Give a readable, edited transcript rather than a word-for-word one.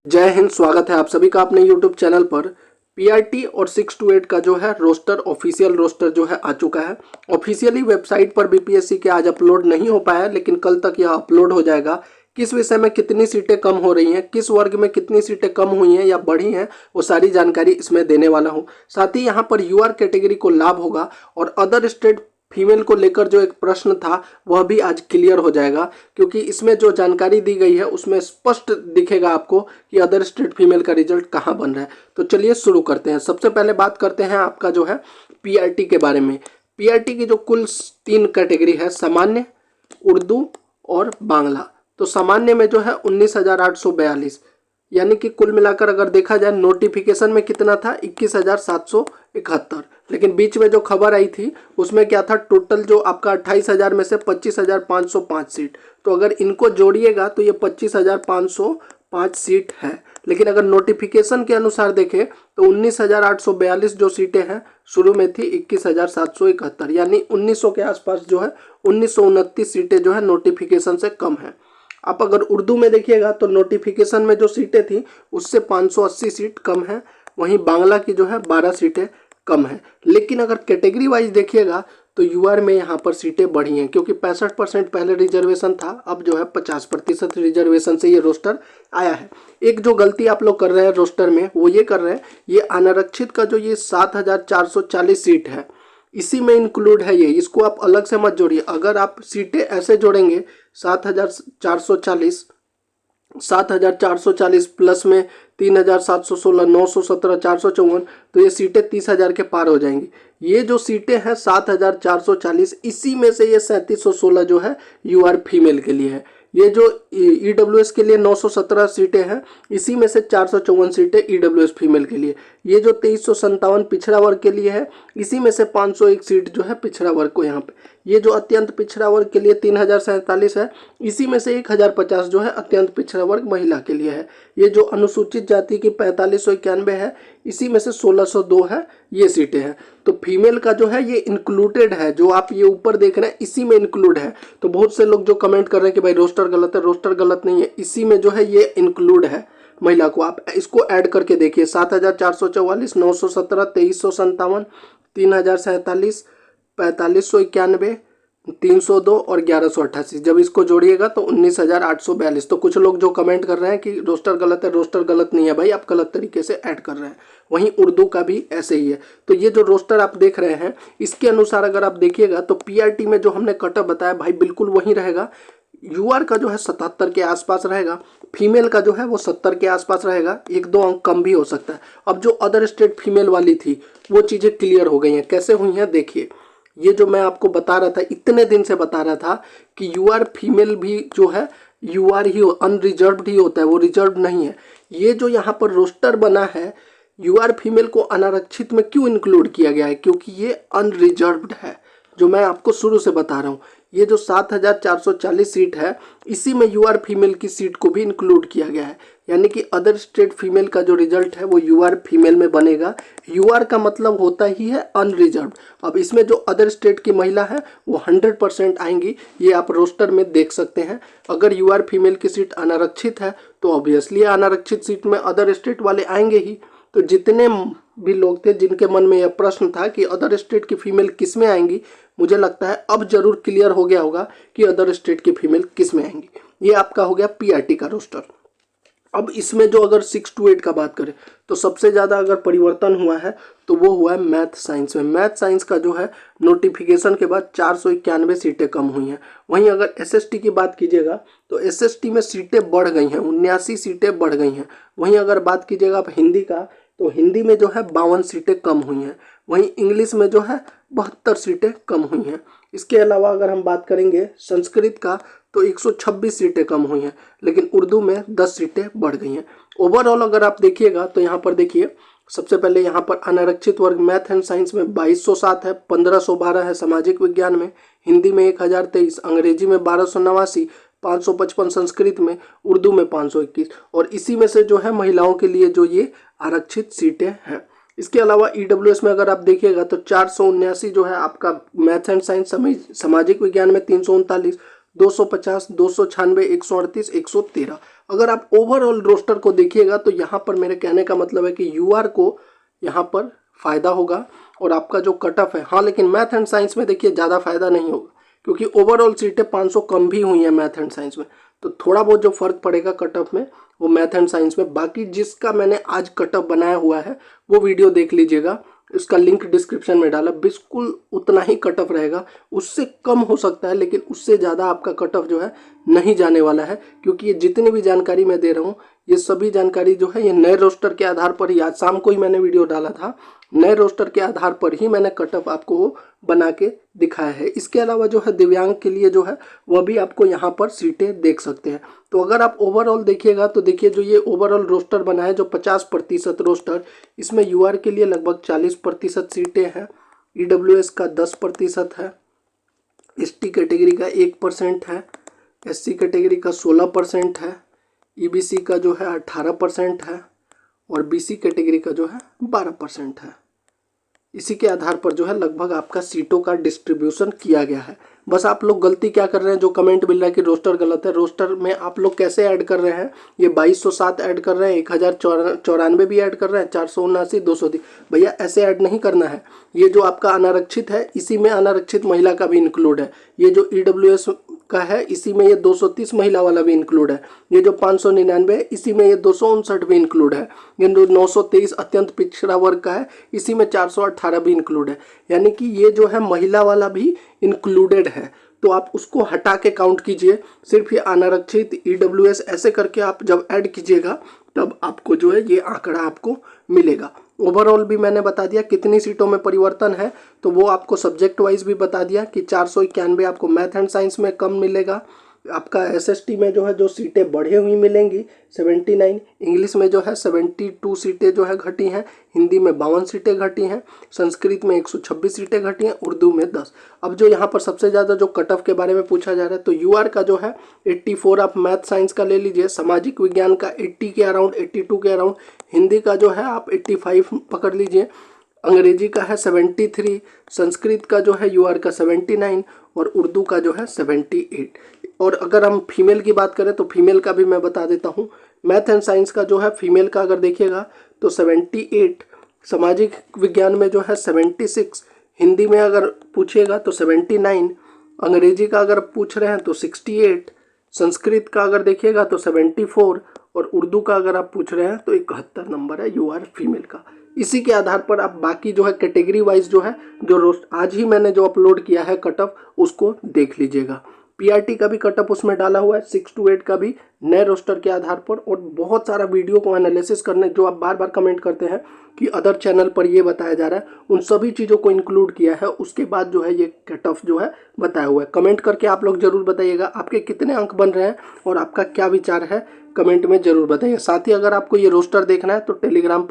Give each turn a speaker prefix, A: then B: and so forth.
A: जय हिंद। स्वागत है आप सभी का अपने YouTube चैनल पर। पीआरटी और 6 to 8 का जो है रोस्टर, ऑफिशियल रोस्टर जो है आ चुका है। ऑफिशियली वेबसाइट पर बीपीएससी के आज अपलोड नहीं हो पाया, लेकिन कल तक यह अपलोड हो जाएगा। किस विषय में कितनी सीटें कम हो रही हैं, किस वर्ग में कितनी सीटें कम हुई हैं या बढ़ी हैं, वो सारी जानकारी इसमें देने वाला हूँ। साथ ही यहाँ पर यूआर कैटेगरी को लाभ होगा और अदर स्टेट फीमेल को लेकर जो एक प्रश्न था वह भी आज क्लियर हो जाएगा, क्योंकि इसमें जो जानकारी दी गई है उसमें स्पष्ट दिखेगा आपको कि अदर स्टेट फीमेल का रिजल्ट कहाँ बन रहा है। तो चलिए शुरू करते हैं। सबसे पहले बात करते हैं आपका जो है पीआरटी के बारे में। पीआरटी की जो कुल 3 कैटेगरी है, सामान्य, उर्दू और बांग्ला। तो सामान्य में जो है 19,842, यानी कि कुल मिलाकर अगर देखा जाए नोटिफिकेशन में कितना था 21,771, लेकिन बीच में जो खबर आई थी उसमें क्या था, टोटल जो आपका 28,000 में से 25,505 सीट। तो अगर इनको जोड़िएगा तो ये 25,505 सीट है। लेकिन अगर नोटिफिकेशन के अनुसार देखें तो 19,842 जो सीटें हैं शुरू में थी 21,771, यानी 1900 के आसपास जो है 1929 सीटें जो है नोटिफिकेशन से कम है। आप अगर उर्दू में देखिएगा तो नोटिफिकेशन में जो सीटें थी उससे 580 सीट कम है। वहीं बांग्ला की जो है 12 सीटें कम है। लेकिन अगर कैटेगरी वाइज देखिएगा तो यूआर में यहाँ पर सीटें बढ़ी हैं, क्योंकि 65% पहले रिजर्वेशन था, अब जो है 50% रिजर्वेशन से ये रोस्टर आया है। एक जो गलती आप लोग कर रहे हैं रोस्टर में वो ये कर रहे हैं, ये अनारक्षित का जो ये 7,440 सीट है इसी में इंक्लूड है ये, इसको आप अलग से मत जोड़िए। अगर आप सीटें ऐसे जोड़ेंगे 7,440, 7,440 प्लस में 3,716, 917, 454, तो ये सीटें 30,000 के पार हो जाएंगी। ये जो सीटें हैं 7,440, इसी में से ये 3,716 जो है यूआर फीमेल के लिए है। ये जो ईडब्ल्यूएस के लिए 917 सीटें हैं, इसी में से 454 सीटें ईडब्ल्यूएस फीमेल के लिए। ये जो 2357 पिछड़ा वर्ग के लिए है, इसी में से 501 सीट जो है पिछड़ा वर्ग को यहाँ पे। ये जो अत्यंत पिछड़ा वर्ग के लिए 3,047 है, इसी में से 1,050 जो है अत्यंत पिछड़ा वर्ग महिला के लिए है। ये जो अनुसूचित जाति की 4591 है, इसी में से 1,602 है, ये सीटें हैं। तो फीमेल का जो है ये इंक्लूडेड है, जो आप ये ऊपर देख रहे हैं इसी में इंक्लूड है। तो बहुत से लोग जो कमेंट कर रहे हैं कि भाई रोस्टर गलत है, रोस्टर गलत नहीं है, इसी में जो है ये इंक्लूड है महिला को। आप इसको ऐड करके देखिए, 7,444, 917, 2,357, 3,047, 4,591, 302 और 1,188, जब इसको जोड़िएगा तो 19,842। तो कुछ लोग जो कमेंट कर रहे हैं कि रोस्टर गलत है, रोस्टर गलत नहीं है भाई, आप गलत तरीके से ऐड कर रहे हैं। वहीं उर्दू का भी ऐसे ही है। तो ये जो रोस्टर आप देख रहे हैं इसके अनुसार अगर आप देखिएगा तो पीआरटी में जो हमने कटअप बताया भाई बिल्कुल वही रहेगा। यूआर का जो है 77 के आसपास रहेगा, फीमेल का जो है वो 70 के आसपास रहेगा, 1-2 अंक कम भी हो सकता है। अब जो अदर स्टेट फीमेल वाली थी वो चीज़ें क्लियर हो गई हैं। कैसे हुई हैं देखिए, ये जो मैं आपको बता रहा था, इतने दिन से बता रहा था कि यूआर फीमेल भी जो है यूआर ही अनरिजर्व्ड ही होता है, वो रिजर्व नहीं है। ये जो यहाँ पर रोस्टर बना है, यूआर फीमेल को अनारक्षित में क्यों इंक्लूड किया गया है, क्योंकि ये अनरिजर्व्ड है, जो मैं आपको शुरू से बता रहा हूँ। ये जो 7,440 सीट है इसी में यूआर फीमेल की सीट को भी इंक्लूड किया गया है, यानी कि अदर स्टेट फीमेल का जो रिजल्ट है वो यूआर फीमेल में बनेगा। यूआर का मतलब होता ही है अनरिजर्व्ड। अब इसमें जो अदर स्टेट की महिला है वो 100% आएंगी, ये आप रोस्टर में देख सकते हैं। अगर यूआर फीमेल की सीट अनारक्षित है तो ऑब्वियसली अनारक्षित सीट में अदर स्टेट वाले आएंगे ही। तो जितने भी लोग थे जिनके मन में यह प्रश्न था कि अदर स्टेट की फीमेल किस में आएंगी, मुझे लगता है अब जरूर क्लियर हो गया होगा कि अदर स्टेट की फीमेल किस में आएंगी। ये आपका हो गया पीआरटी का रोस्टर। अब इसमें जो अगर 6 to 8 का बात करें तो सबसे ज़्यादा अगर परिवर्तन हुआ है तो वो हुआ है मैथ साइंस में। मैथ साइंस का जो है नोटिफिकेशन के बाद 491 सीटें कम हुई हैं। वहीं अगर एसएसटी की बात कीजिएगा तो एसएसटी में सीटें बढ़ गई हैं, 79 सीटें बढ़ गई हैं। वहीं अगर बात कीजिएगा आप हिंदी का तो हिंदी में जो है 52 सीटें कम हुई हैं। वहीं इंग्लिश में जो है 72 सीटें कम हुई हैं। इसके अलावा अगर हम बात करेंगे संस्कृत का तो 126 सीटें कम हुई हैं, लेकिन उर्दू में 10 सीटें बढ़ गई हैं। ओवरऑल अगर आप देखिएगा तो यहाँ पर देखिए, सबसे पहले यहाँ पर अनारक्षित वर्ग मैथ एंड साइंस में 2207 है, 1512 है सामाजिक विज्ञान में, हिंदी में 1023, अंग्रेजी में 1289, 555 संस्कृत में, उर्दू में 521, और इसी में से जो है महिलाओं के लिए जो ये आरक्षित सीटें हैं। इसके अलावा ईडब्ल्यूएस में अगर आप देखिएगा तो 479 जो है आपका मैथ एंड साइंस सामाजिक विज्ञान में 339, 250, 296, 138, 113। अगर आप ओवरऑल रोस्टर को देखिएगा तो यहाँ पर मेरे कहने का मतलब है कि यूआर को यहाँ पर फ़ायदा होगा और आपका जो कट ऑफ है, हाँ लेकिन मैथ एंड साइंस में देखिए ज़्यादा फायदा नहीं होगा क्योंकि ओवरऑल सीटें 500 कम भी हुई हैं मैथ एंड साइंस में, तो थोड़ा बहुत जो फर्क पड़ेगा कट ऑफ में वो मैथ एंड साइंस में। बाकी जिसका मैंने आज कट ऑफ बनाया हुआ है वो वीडियो देख लीजिएगा, इसका लिंक डिस्क्रिप्शन में डाला, बिल्कुल उतना ही कट ऑफ रहेगा, उससे कम हो सकता है लेकिन उससे ज़्यादा आपका कट ऑफ जो है नहीं जाने वाला है, क्योंकि ये जितनी भी जानकारी मैं दे रहा हूँ ये सभी जानकारी जो है ये नए रोस्टर के आधार पर ही, आज शाम को ही मैंने वीडियो डाला था, नए रोस्टर के आधार पर ही मैंने कट ऑफ आपको बना के दिखाया है। इसके अलावा जो है दिव्यांग के लिए जो है वह भी आपको यहाँ पर सीटें देख सकते हैं। तो अगर आप ओवरऑल देखिएगा तो देखिए जो ये ओवरऑल रोस्टर बना है जो 50% रोस्टर, इसमें यूआर के लिए लगभग 40% सीटें हैं, ईडब्ल्यूएस का 10% है, एसटी कैटेगरी का 1% है, एससी कैटेगरी का 16% है, ईबीसी का जो है 18% है और बीसी कैटेगरी का जो है 12% है। इसी के आधार पर जो है लगभग आपका सीटों का डिस्ट्रीब्यूशन किया गया है। बस आप लोग गलती क्या कर रहे हैं, जो कमेंट मिल रहा है कि रोस्टर गलत है, रोस्टर में आप लोग कैसे ऐड कर रहे हैं, ये 2207 ऐड कर रहे हैं, 1094 भी ऐड कर रहे हैं, 479, 230, भैया ऐसे ऐड नहीं करना है। ये जो आपका अनारक्षित है इसी में अनारक्षित महिला का भी इंक्लूड है, ये जो ईडब्ल्यूएस का है इसी में ये 230 महिला वाला भी इंक्लूड है, ये जो 599 है इसी में ये 259 भी इंक्लूड है, ये जो 923 अत्यंत पिछड़ा वर्ग का है इसी में 418 भी इंक्लूड है, यानी कि ये जो है महिला वाला भी इंक्लूडेड है। तो आप उसको हटा के काउंट कीजिए, सिर्फ ये अनारक्षित ईडब्ल्यूएस ऐसे करके आप जब ऐड कीजिएगा तब आपको जो है ये आंकड़ा आपको मिलेगा। ओवरऑल भी मैंने बता दिया कितनी सीटों में परिवर्तन है, तो वो आपको सब्जेक्ट वाइज भी बता दिया कि 491 आपको मैथ एंड साइंस में कम मिलेगा, आपका एसएसटी में जो है जो सीटें बढ़ी हुई मिलेंगी 79, इंग्लिश में जो है 72 सीटें जो है घटी हैं, हिंदी में 52 सीटें घटी हैं, संस्कृत में 126 सीटें घटी हैं, उर्दू में 10। अब जो यहाँ पर सबसे ज़्यादा जो कट ऑफ के बारे में पूछा जा रहा है तो यूआर का जो है 84 आप मैथ साइंस का ले लीजिए, सामाजिक विज्ञान का 80 के अराउंड, 82 के अराउंड, हिंदी का जो है आप 85 पकड़ लीजिए, अंग्रेजी का है 73, संस्कृत का जो है यूआर का 79 और उर्दू का जो है 78। और अगर हम फीमेल की बात करें तो फीमेल का भी मैं बता देता हूँ, मैथ एंड साइंस का जो है फीमेल का अगर देखिएगा तो 78, सामाजिक विज्ञान में जो है 76, हिंदी में अगर पूछिएगा तो 79, अंग्रेजी का अगर पूछ रहे हैं तो 68, संस्कृत का अगर देखिएगा तो 74 और उर्दू का अगर आप पूछ रहे हैं तो 71 नंबर है यूआर फीमेल का। इसी के आधार पर आप बाकी जो है कैटेगरी वाइज जो है जो आज ही मैंने जो अपलोड किया है कट ऑफ उसको देख लीजिएगा। पीआरटी का भी कट ऑफ उसमें डाला हुआ है, 6 to 8 का भी नए रोस्टर के आधार पर, और बहुत सारा वीडियो को एनालिसिस करने जो आप बार बार कमेंट करते हैं कि अदर चैनल पर ये बताया जा रहा है, उन सभी चीज़ों को इंक्लूड किया है, उसके बाद जो है ये कट ऑफ जो है बताया हुआ है। कमेंट करके आप लोग जरूर बताइएगा आपके कितने अंक बन रहे हैं और आपका क्या विचार है, कमेंट में जरूर बताइए। साथ ही अगर आपको ये रोस्टर देखना है तो टेलीग्राम पर